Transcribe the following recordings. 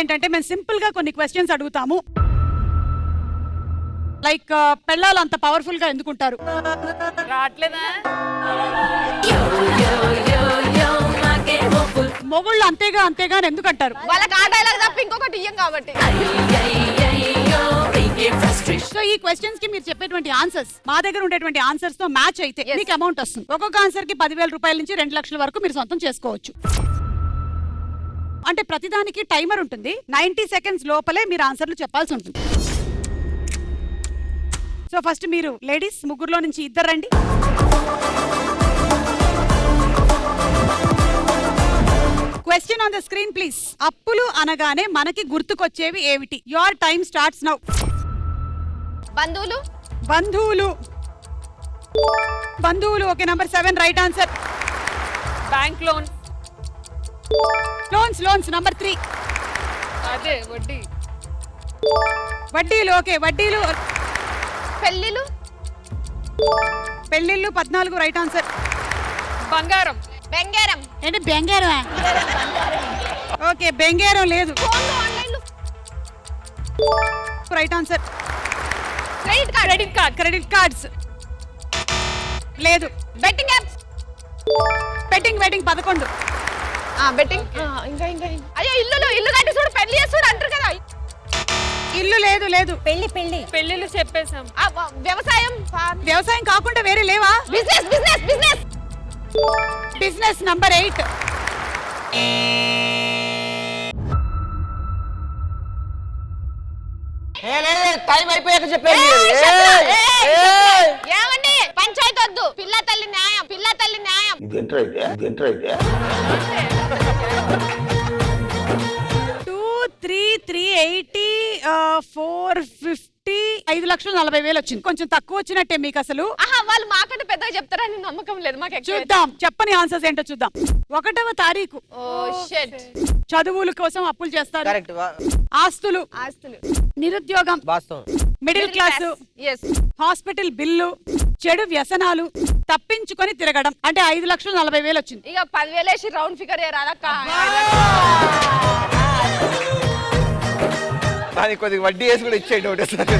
ఏంటంటే మేము సింపుల్ గా కొన్ని క్వశ్చన్స్ అడుగుతాము. లైక్ పెళ్ళాలు అంత పవర్ఫుల్ గా ఎందుకుంటారు? రావట్లేదా? మొగుళ్ళు అంతేగా ఎందుకంటారు? వాళ్ళకి ఆ డైలాగ్ తప్ప ఇంకొకటి ఇయ్యం కాబట్టి. సో ఈ క్వశ్చన్స్ కి మీరు చెప్పేటువంటి ఆన్సర్స్ మా దగ్గర ఉండేటువంటి ఆన్సర్స్ తో మ్యాచ్ అయితే మీకు అమౌంట్ వస్తుంది. ఒక్కొక్క ఆన్సర్ కి 10,000 రూపాయల నుంచి 2 లక్షల వరకు మీరు సొంతం చేసుకోవచ్చు. అంటే ప్రతిదానికి టైమర్ ఉంటుంది. 90 సెకండ్స్ లోపలే మీరు ఆన్సర్లు చెప్పాల్సి ఉంటుంది. సో ఫస్ట్ మీరు లేడీస్ ముగ్గురులో నుంచి ఇద్దరు రండి. Question on the screen please. అప్పులు అనగానే మనకి గుర్తుకొచ్చేవి ఏమిటి? Your time starts now. బంధువులు. బంధువులు okay. Number 7 right answer. Bank loan. Loans number 3. అదే వడ్డీ. వడ్డీలు ఓకే. వడ్డీలు. పెళ్ళిళ్ళు. 14 రైట్ ఆన్సర్. బంగారం. బెంగారం. ఏంటి బెంగారం? ఓకే బెంగారం లేదు. Right answer. క్రెడిట్ కార్డ్స్ లేదు. Betting apps. బెట్టింగ్ 11. బెట్టింగ్ ఇంకా అయ్యో ఇల్లు కట్టి చూడు పెళ్లి చేస్తాడు అంటారు కదా. ఇల్లు లేదు. పెళ్లిళ్ళు చెప్పేసాం. వ్యవసాయం కాకుండా వేరే లేవా? Business number 8. టైం అయిపోయాక చెప్పండి. ఏమండి పంచాయతీ వద్దు. పిల్ల తల్లి న్యాయం. 2 3 380 450 5,40,000 వచ్చింది. కొంచెం తక్కువ వచ్చినట్టే మీకు అసలు. వాళ్ళు మాకంటే పెద్దగా చెప్తారని నమ్మకం లేదు మాకు. చూద్దాం చెప్పని ఆన్సర్స్ ఏంటో చూద్దాం. 1వ తారీఖు చదువుల కోసం అప్పులు చేస్తారు. ఆస్తులు. నిరుద్యోగం. Middle class. Hospital bill. చెడు వ్యసనాలు. తప్పించుకొని తిరగడం. అంటే 5,40,000 వచ్చింది. ఇక 10,000 వేసి రౌండ్ ఫిగర్ దానికి కొద్దిగా వడ్డీ వేసి కూడా ఇచ్చేయండి ఒకటే సార్.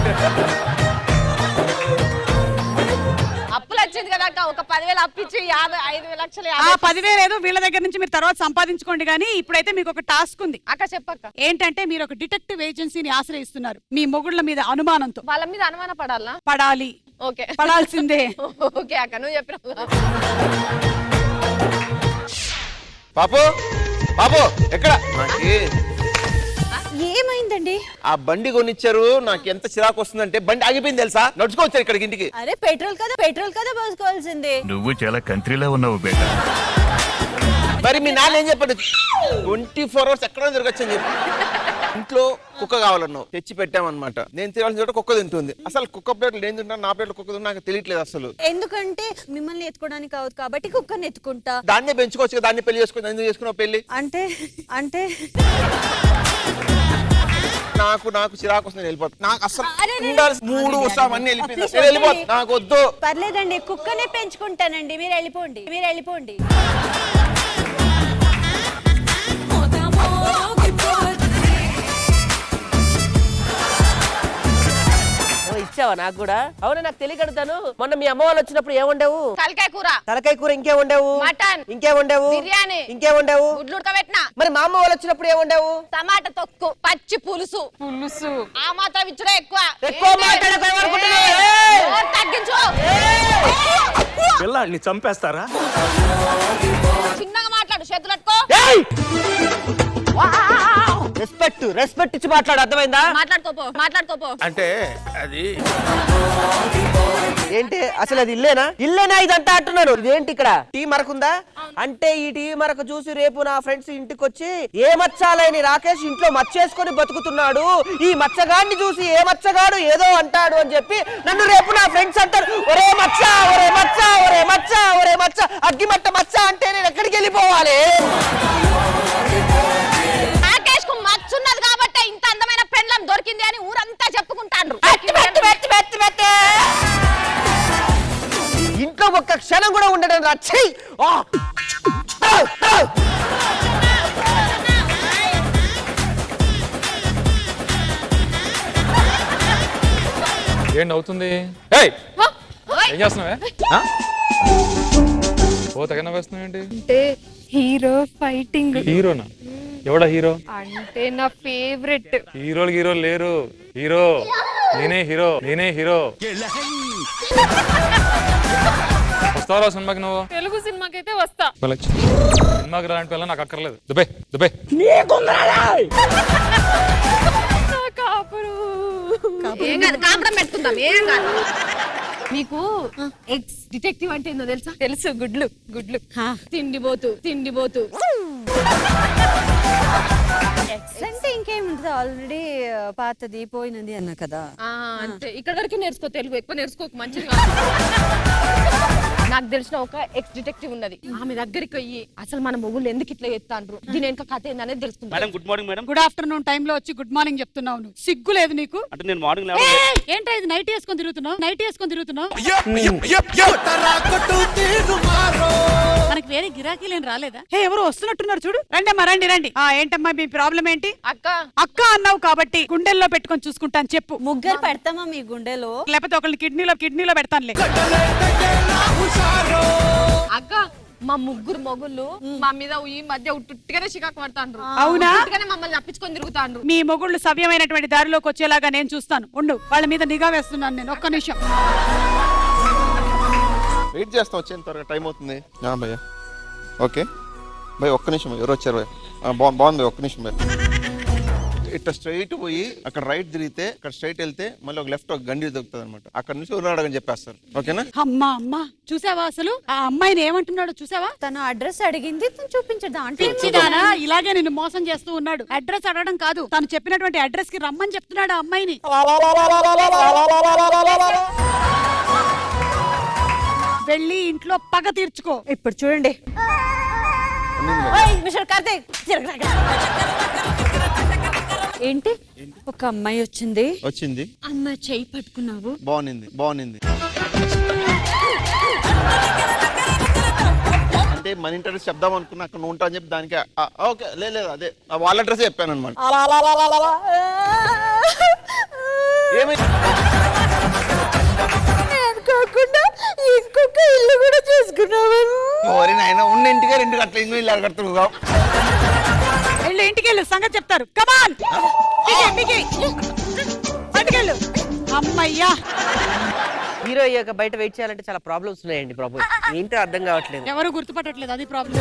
అప్పులు వచ్చింది కదా అక్క. ఒక 10,000 అప్పిచ్చి 5 లక్షలు. 10,000 ఏదో వీళ్ళ దగ్గర నుంచి మీరు తర్వాత సంపాదించుకోండి. కానీ ఇప్పుడైతే మీకు ఒక టాస్క్ ఉంది. అక్క చెప్పక్క. ఏంటంటే మీరు ఒక డిటెక్టివ్ ఏజెన్సీని ఆశ్రయిస్తున్నారు మీ మొగుళ్ళ మీద అనుమానంతో. వాళ్ళ మీద అనుమాన పడాలా? పడాలి. ఓకే పడాల్సిందే. ఓకే అక్క నువ్వు చెప్పిన. పాపు ఎక్కడ? ఏమైందండి? ఆ బండి కొనిచ్చారు. నాకు ఎంత చిరాకు వస్తుందంటే బండి ఆగిపోయింది తెలుసా. నడుచుకోవచ్చారు ఇక్కడికి ఇంటికి. అరే పెట్రోల్ కదా పోసుకోవాల్సిందే. నువ్వు చాలా కంట్రీలో ఉన్నావు బేటా. మరి మీ నాన్న ఏం చెప్పండి? 24 hours ఎక్కడ తిరగచ్చు అని చెప్పి. ఇంట్లో కుక్క కావాలన్నావు, తెచ్చి పెట్టామన్నమాట. నేను తినాల్సిన చోట కుక్క తింటుంది. అసలు కుక్క ప్లేట్లు నేను తింటాను, నా ప్లేట్లు కుక్క తింటా నాకు తెలియట్లేదు అసలు. ఎందుకంటే మిమ్మల్ని ఎత్తుకోవడానికి కావద్దు కాబట్టి కుక్కని ఎత్తుకుంటా. దాన్నే పెంచుకోవచ్చు కదా. దాన్ని పెళ్లి చేసుకుని ఎందుకు చేసుకున్నావు పెళ్లి? అంటే నాకు చిరాకు వస్తుంది. వెళ్ళిపోతా. నాకు అసలు 3 వస్తాం అన్ని వెళ్ళిపోతా. నాకు వద్దు. పర్లేదండి కుక్కనే పెంచుకుంటానండి. మీరు వెళ్ళిపోండి. ఇచ్చావా నాకు కూడా? అవునా నాకు తెలియకడుతాను. మొన్న మీ అమ్మ వాళ్ళు వచ్చినప్పుడు ఏముండేవు? తలకాయ కూర ఇంకేముండేవు? మటన్ ఇంకేముండేవు? బిర్యానీ ఇంకేముండేవు? గుడ్లు ఉడకబెట్టినా. మరి మా అమ్మ వాళ్ళు వచ్చినప్పుడు ఏముండేవు? టమాటా తొక్కు, పచ్చి పులుసు. ఆ మాత్రం ఇచ్చడే ఎక్కువ తగ్గించు. పిల్లాడిని చంపేస్తారా? చిన్నగా మాట్లాడు. చేతులట్టుకో. రెస్పెక్ట్ ఇచ్చి మాట్లాడు. అర్థమైందా? మాట్లాడుకోపో. అంటే అది ఏంటి అసలు అది ఇల్లేనా ఇదంతా అంటున్నాను. ఇదేంటి ఇక్కడ టీ మరకుందా? అంటే ఈ టీ మరక చూసి రేపు నా ఫ్రెండ్స్ ఇంటికి వచ్చి ఏ మచ్చాలేని రాకేష్ ఇంట్లో మచ్చేసుకొని బతుకుతున్నాడు, ఈ మచ్చగాడిని చూసి ఏ మచ్చగాడు ఏదో అంటాడు అని చెప్పి నన్ను రేపు నా ఫ్రెండ్స్ అంటారు. ఒరే మచ్చ అగ్గిమట్ట మచ్చ అంటే నేను ఎక్కడికి వెళ్ళిపోవాలి? మచ్చున్నది కాబట్టి ఇంత అందమైన పెండ్లం దొరికింది అని ఊరంతా చెప్పుకుంటారు. ఇంట్లో ఒక్క క్షణం కూడా ఉండడం రా. ఏంటి అవుతుంది? ఏయ్ ఏం చేస్తున్నావే? ఓ తెగ నవ్వేస్తున్నావు ఏంటి? అంటే హీరో ఫైటింగ్. హీరోనా? ఎవడా హీరో? అంటే నా ఫేవరెట్. హీరోలు లేరు. హీరో నేనే హీరో. వస్తావా సినిమాకి నువ్వు? తెలుగు సినిమాకైతే వస్తా. సినిమాకి రాంటి పిల్ల నాకు అక్కర్లేదు. దుబాయ్ కాపురు. ఏం కాదు, కాపురం పెట్టుకుందాం, ఏం కాదు. మీకు ఎక్స్ డిటెక్టివ్ అంటే ఏందో తెలుసా? తెలుసు, గుడ్లు. తిండిపోతూ అంటే ఇంకేముంటది, ఆల్రెడీ పాతది పోయినది అన్న కదా. అంతే. ఇక్కడ వరకు నేర్చుకో, తెలుగు ఎక్కువ నేర్చుకోకు, మంచిది కాదు. నాకు తెలిసిన ఒక ఎక్స్ డిటెక్టివ్ ఉన్నది. ఆమె దగ్గరికి పోయి అసలు మన మొగుళ్ళు ఎందుకు ఇట్లా ఎత్తాండ్రు, దీని వెనక కథ ఏందనేది తెలుసుకుంటా. Madam good morning madam. Good afternoon time లో వచ్చి గుడ్ మార్నింగ్ చెప్తున్నావు నువ్వు. సిగ్గు లేదు నీకు? అంటే నేను మార్నింగ్ ఏంటో ఇది నైట్ వేసుకొని తిరుగుతున్నావు? మనకి వేరే గిరాకీలు ఏం రాలేదా? ఎవరు వస్తున్నట్టున్నారు చూడు. రండమ్మా రండి. ఏంటమ్మా మీ ప్రాబ్లం ఏంటి? అక్క అన్నావు కాబట్టి గుండెల్లో పెట్టుకొని చూసుకుంటాను చెప్పు. ముగ్గురు పెడతామా మీ గుండెలో? లేకపోతే ఒకళ్ళు కిడ్నీలో పెడతానులే. అక్క, మా ముగ్గురు మొగుళ్ళు మా మీద ఈ మధ్య ఉట్టుగానే చికాకు పడతాండ్రు. అవునా? మమ్మల్ని తప్పించుకొని తిరుగుతాండ్రు. మీ మొగుళ్ళు సవ్యమైనటువంటి దారిలోకి వచ్చేలాగా నేను చూస్తాను. ఉండు, వాళ్ళ మీద నిఘా వేస్తున్నాను నేను. ఒక్క నిమిషం వెయిట్ చేస్తాం, వచ్చేంత త్వరగా టైం అవుతుంది. భయ్యా ఓకే భయ్, ఒక్క నిమిషం. ఎవరు వచ్చారు భయ్? బాగుంది, ఒక్క నిమిషం భయ్. ఇట్లా స్ట్రైట్ పోయి అక్కడ రైట్ తిరిగితే, అక్కడ స్ట్రైట్ వెళ్తే మళ్ళీ ఒక లెఫ్ట్ ఒక గండి దొరుకుతుంది అనమాట. అక్కడ నుంచి ఉన్నాడని చెప్పేస్తారు. ఓకేనా? అమ్మా చూసావా? అసలు ఆ అమ్మాయిని ఏమంటున్నాడు చూసావా? తను అడ్రస్ అడిగింది, తను చూపించదా అంటే ఇలాగే నిన్ను మోసం చేస్తూ ఉన్నాడు. అడ్రస్ అడగడం కాదు, తను చెప్పినటువంటి అడ్రస్ కి రమ్మని చెప్తున్నాడు ఆ అమ్మాయిని. వెళ్ళి ఇంట్లో పగ తీర్చుకో. ఇప్పుడు చూడండి. మిస్టర్ కార్తీక్, ఏంటి ఒక అమ్మాయి వచ్చింది. అమ్మాయి చెయ్యి పట్టుకున్నావు. బాగుంది. అంటే మన ఇంటర్వ్యూ చెప్దాం అనుకున్నా, అక్కడ ఉంటా అని చెప్పి దానికి ఓకే లేదు, అదే వాళ్ళ అడ్రస్ చెప్పాను అనమాట. కాకుండా ఇంకొక ఇల్లు కూడా చూసుకున్నావు. ఉన్న ఇంటికి రెండు గట్ల ఇల్లు కడుతున్నావు. ఇంటికి వెళ్ళు, సంగతి చెప్తారు. కమాన్ బయటికెళ్ళు. అమ్మయ్యా, హీరో అయ్యాక బయట వెయిట్ చేయాలంటే చాలా ప్రాబ్లమ్స్ ఉన్నాయండి. ప్రాబ్లమ్ ఏంటో అర్థం కావట్లేదు. ఎవరు గుర్తుపట్టట్లేదు, అది ప్రాబ్లం.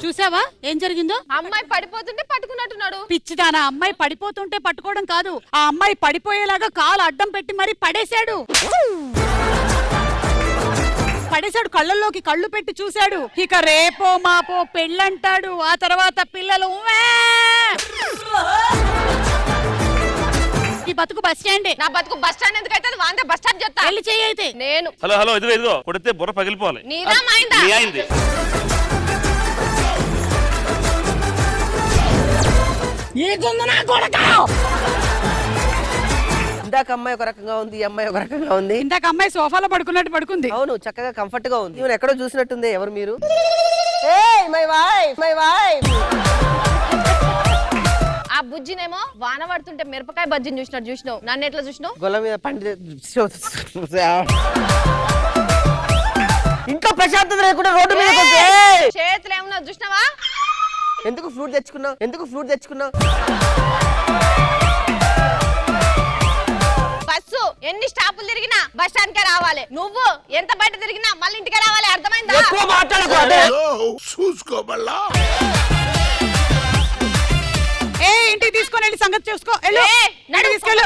చూసావా ఏం జరిగిందో? అమ్మాయి పడిపోతుంటే పట్టుకున్నట్టున్నాడు. పిచ్చిదానా, అమ్మాయి పడిపోతుంటే పట్టుకోవడం కాదు, ఆ అమ్మాయి పడిపోయేలాగా కాలు అడ్డం పెట్టి మరి పడేశాడు. కళ్ళల్లోకి కళ్ళు పెట్టి చూశాడు. ఇక రేపో మాపో పెళ్ళంటాడు, ఆ తర్వాత పిల్లలు. ఈ బతుకు బస్ స్టాండే. నా బతుకు బస్ స్టాండ్ ఎందుకైతే వాందే బస్ స్టాండ్ చెప్తా. పెళ్లి చేయైతే నేను. హలో ఇదిగో కొడితే బుర్ర పగిలిపోవాలి. నీదా మైందా? నీ అయింది. ఇందాక అమ్మాయి ఒక రకంగా ఉంది, ఈ అమ్మాయి ఒక రకంగా ఉంది. ఇందాక అమ్మాయి సోఫాలో పడుకున్నట్టు పడుకుంది. అవును, చక్కగా కంఫర్ట్ గా ఉంది. ఈమెను ఎక్కడో చూసినట్టుంది. ఎవరు మీరు? My wife. ఆ బుజ్జినేమో వాన పడుతుంటే మిరపకాయ బజ్జిని చూసినావు. నన్ను ఎట్లా చూసినావు? గొల్ల మీద పండి ఇంట్లో ప్రశాంతత లేకుండా రోడ్డు మీద చేతులు ఏమన్నా చూసినావా? ఎందుకు ఫ్లూట్ తెచ్చుకున్నావు? బస్సు ఎన్ని స్టాపులు తిరిగినా బస్ స్టాండ్ కే రావాలి. నువ్వు ఎంత బయట తిరిగినా మళ్ళీ ఇంటికే రావాలి. అర్థమైందా? ఎక్కువ మాట్లాడకూడదు. ఇంటికి తీసుకొని వెళ్ళి సంగతి చూసుకో. తీసుకెళ్ళు.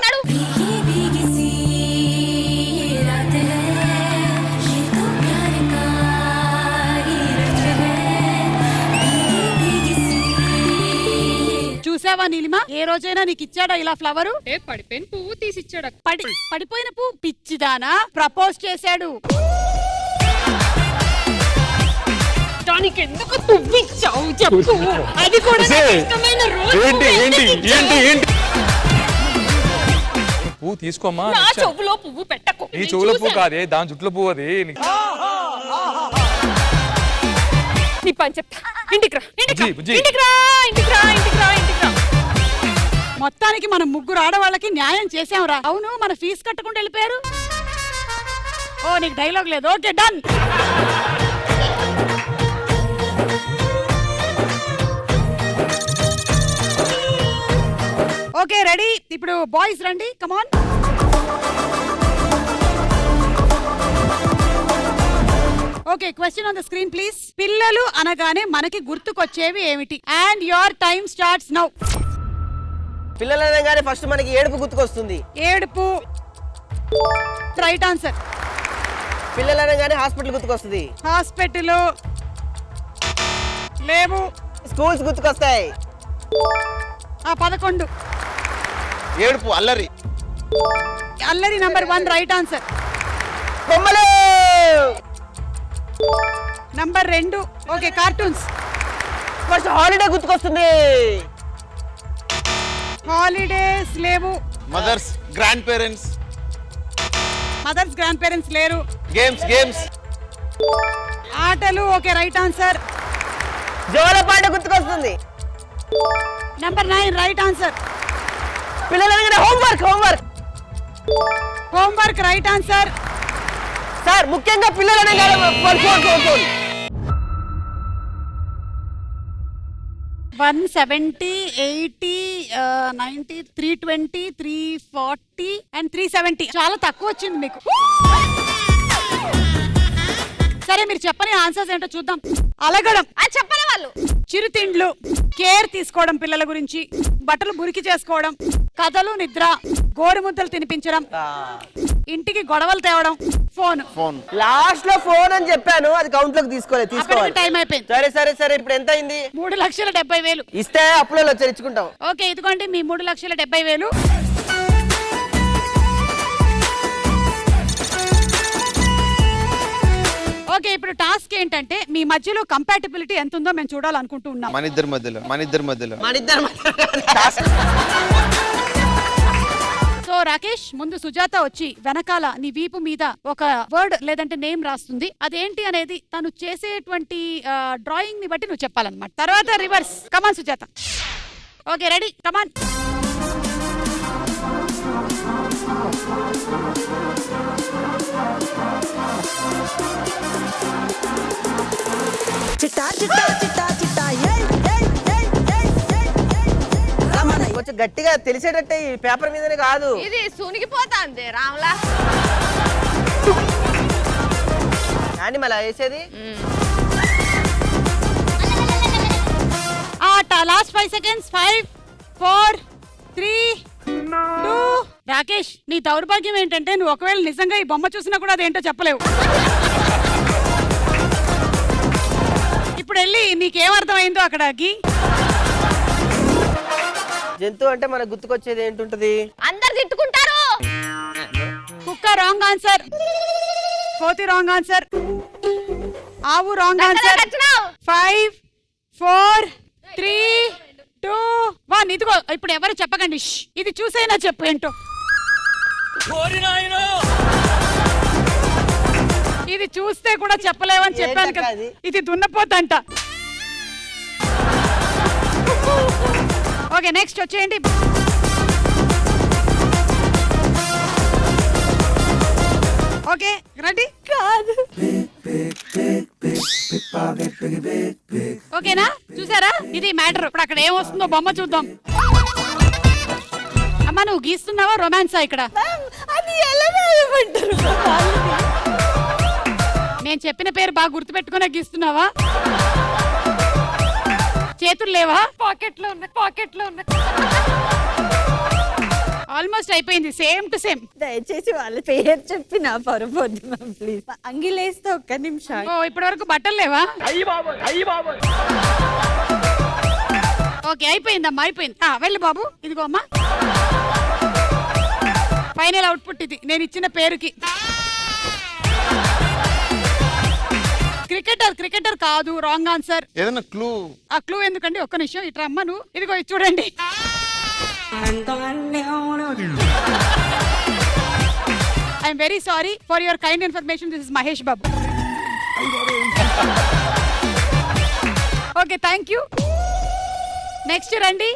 చూసావా నీలిమా, ఏ రోజైనా నీకు ఇచ్చాడా ఇలా ఫ్లవర్? పడిపోయిన పువ్వు తీసిచ్చాడు. పడిపోయిన పువ్వు? పిచ్చిదానా, ప్రపోజ్ చేశాడు. దానికి ఎందుకు పువ్విచ్చావు చెప్పు. అది కూడా ఇష్టమైన రోజు. ఏంటి పువ్వు తీసుకోమ్మా. నా చెవులో పువ్వు పెట్టకు. నీ చెవుల పువ్వు కాదే, దాని జుట్లో పువ్వు. అది నీ పని చెప్తా. ఇంటికి రా, ఇంటికి రా, బుజ్జి, బుజ్జి. ఇంటికి రా, ఇంటికి రా, ఇంటికి రా, ఇంటికి రా. మొత్తానికి మనం ముగ్గురు ఆడవాళ్ళకి న్యాయం చేసాంరా. అవును, మన ఫీజు కట్టకుండా వెళ్ళిపోయారు. ఓ నీకు డైలాగ్ లేదు. Okay done. Okay ready. ఇప్పుడు బాయ్స్ రండి, come on. Okay, question on the screen please. పిల్లలు అనగానే మనకి గుర్తుకొచ్చేవి ఏమిటి? And your time starts now. పిల్లలు అనగానే ఫస్ట్ మనకి ఏడుపు గుర్తుకొస్తుంది. ఏడుపు రైట్ ఆన్సర్. పిల్లలు అనగానే హాస్పిటల్ గుర్తుకొస్తుంది. హాస్పిటల్ లేవు. స్కూల్స్ గుర్తుకొస్తాయి. 11 ఏడుపు అల్లరి. అల్లరి నంబర్ 1 రైట్ ఆన్సర్. బొమ్మలు number 2 okay cartoons. First holiday గుర్తుకొస్తుంది. హాలిడేస్ లేవు. Mothers grand parents. Mothers grand parents లేరు. గేమ్స్. ఆటలు ఓకే రైట్ ఆన్సర్. జోలపాట గుర్తుకొస్తుంది. Number 9 right answer. పిల్లలు అనగానే homework. Homework right answer. Sir ముఖ్యంగా పిల్లలు అనగానే ఫోన్. 170 80 90 320 340 అండ్ 370. చాలా తక్కువ వచ్చింది మీకు. సరే మీరు చెప్పని ఆన్సర్స్ ఏంటో చూద్దాం. అలగడం, చెప్పని వాళ్ళు. చిరుతిండ్లు, కేర్ తీసుకోవడం పిల్లల గురించి, బట్టలు మురికి చేసుకోవడం, కథలు, నిద్ర, గోరుముద్దలు తినిపించడం, ఇంటికి గొడవలు తేవడం, ఫోన్. లాస్ట్ లో ఫోన్ అని చెప్పాను, అది కౌంట్ లోకి తీసుకోవాలి. టైం అయిపోయింది. సరే ఇప్పుడు ఎంత అయింది? 3,70,000. ఇస్తే అప్పులో వచ్చారు ఇచ్చుకుంటాం. ఓకే ఇదిగోండి మీ 3,70,000. ఓకే ఇప్పుడు టాస్క్ ఏంటంటే మీ మధ్యలో కంపాటిబిలిటీ ఎంత ఉందో మేము చూడాలనుకుంటూ ఉన్నాం. మన ఇద్దరి మధ్యలో సో రాకేష్, ముందు సుజాత వచ్చి వెనకాల నీ వీపు మీద ఒక వర్డ్ లేదంటే నేమ్ రాస్తుంది. అదేంటి అనేది తను చేసేటువంటి డ్రాయింగ్ ని బట్టి నువ్వు చెప్పాలన్నమాట. తర్వాత రివర్స్. కమాన్ సుజాత. ఓకే రెడీ, కమాన్. కొంచెం గట్టిగా తెలిసేటట్టే ఈ పేపర్ మీదనే కాదు. ఇది సూనిగిపోతాంది రాములా. కానీ మళ్ళీ వేసేది లాస్ట్ 5 seconds. 5 4 3 2. రాకేష్, నీ దౌర్భాగ్యం ఏంటంటే నువ్వు ఒకవేళ నిజంగా ఈ బొమ్మ చూసినా కూడా అదేంటో చెప్పలేవు. ఇప్పుడు వెళ్ళి నీకేమర్థమైందో అక్కడ గీ. జంతువు అంటే మనకు గుర్తుకొచ్చేది ఏంటుంటది? అందరు తిట్టుకుంటారు. కుక్క రాంగ్ ఆన్సర్. కోతి రాంగ్ ఆన్సర్. ఆవు రాంగ్ ఆన్సర్. 5 4 3 2 1. ఇదిగో ఇప్పుడు ఎవరు చెప్పకండి. ఇది చూసైనా చెప్పు ఏంటో. ఇది చూస్తే కూడా చెప్పలేవని చెప్పాను కదా. ఇది దున్నపోతంట. ఓకే నెక్స్ట్ వచ్చేయండి. ఓకే రెడీ కాదు. ఓకేనా, చూసారా ఇది మ్యాటర్. ఇప్పుడు అక్కడ ఏమొస్తుందో బొమ్మ చూద్దాం. అమ్మా నువ్వు గీస్తున్నావా రొమాన్సా ఇక్కడ? అది ఎలా రాయమంటారు? నేను చెప్పిన పేరు బాగా గుర్తుపెట్టుకునే గీస్తున్నావా? చేతులు లేవా? పాకెట్లో ఉన్నాయి. ఆల్మోస్ట్ అయిపోయింది. Same to same. దయచేసి వాళ్ళ పేరు చెప్పి నా పొరపోద్దు మ్యామ్ ప్లీజ్. అంగిలేస్తే ఒక్క నిమిషం. ఓ ఇప్పటి వరకు బట్టలు లేవా? ఓకే అయిపోయిందమ్మా, అయిపోయింది. వెళ్ళు బాబు. ఇదిగో అమ్మా ఫైనల్ అవుట్పుట్ ఇది నేను ఇచ్చిన పేరుకి. క్రికెటర్ కాదు, రాంగ్ ఆన్సర్. ఏదైనా క్లూ? ఆ క్లూ ఎందుకండి, ఒక్క నిమిషం ఇట్రా అమ్మ నువ్వు. ఇదిగో ఇది చూడండి. I'm very sorry for your kind information. This is Mahesh Babu. Okay thank you. Next రండి.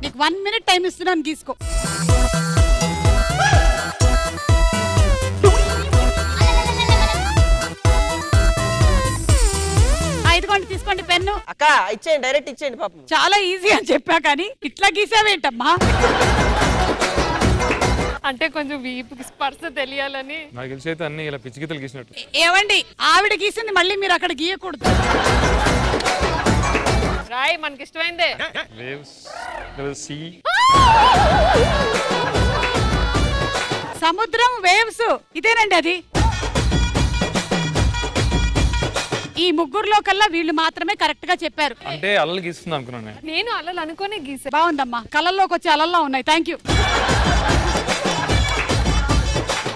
నీకు 1 minute టైం ఇస్తున్నాను, గీసుకో. ఇదిగోండి, తీసుకోండి పెన్ను. అక్క ఇచ్చేయండి, డైరెక్ట్ ఇచ్చేయండి పాపం. చాలా ఈజీ అని చెప్పా కానీ ఇట్లా గీసావేంటమ్మా? అంటే కొంచెం వీపుకి స్పర్శ తెలియాలని. నాకు తెలిసి అయితే అన్ని ఇలా పిచ్చి గీతలు గీసినట్టు. ఏవండి, ఆవిడ గీసింది మళ్ళీ మీరు అక్కడ గీయకూడదు. రాయ్, మనకి ఇష్టమైందే. Waves sea. సముద్రం, వేవ్స్, ఇదేనండి అది. ఈ ముగ్గురులో కల్లా వీళ్ళు మాత్రమే కరెక్ట్ గా చెప్పారు. అంటే అల్లలు గీస్తుంది అనుకున్నాను నేను. నేను అలా అనుకోనే గీసా. బాగుందమ్మా, కళ్ళల్లోకి వచ్చే అలల్లో ఉన్నాయి. Thank you.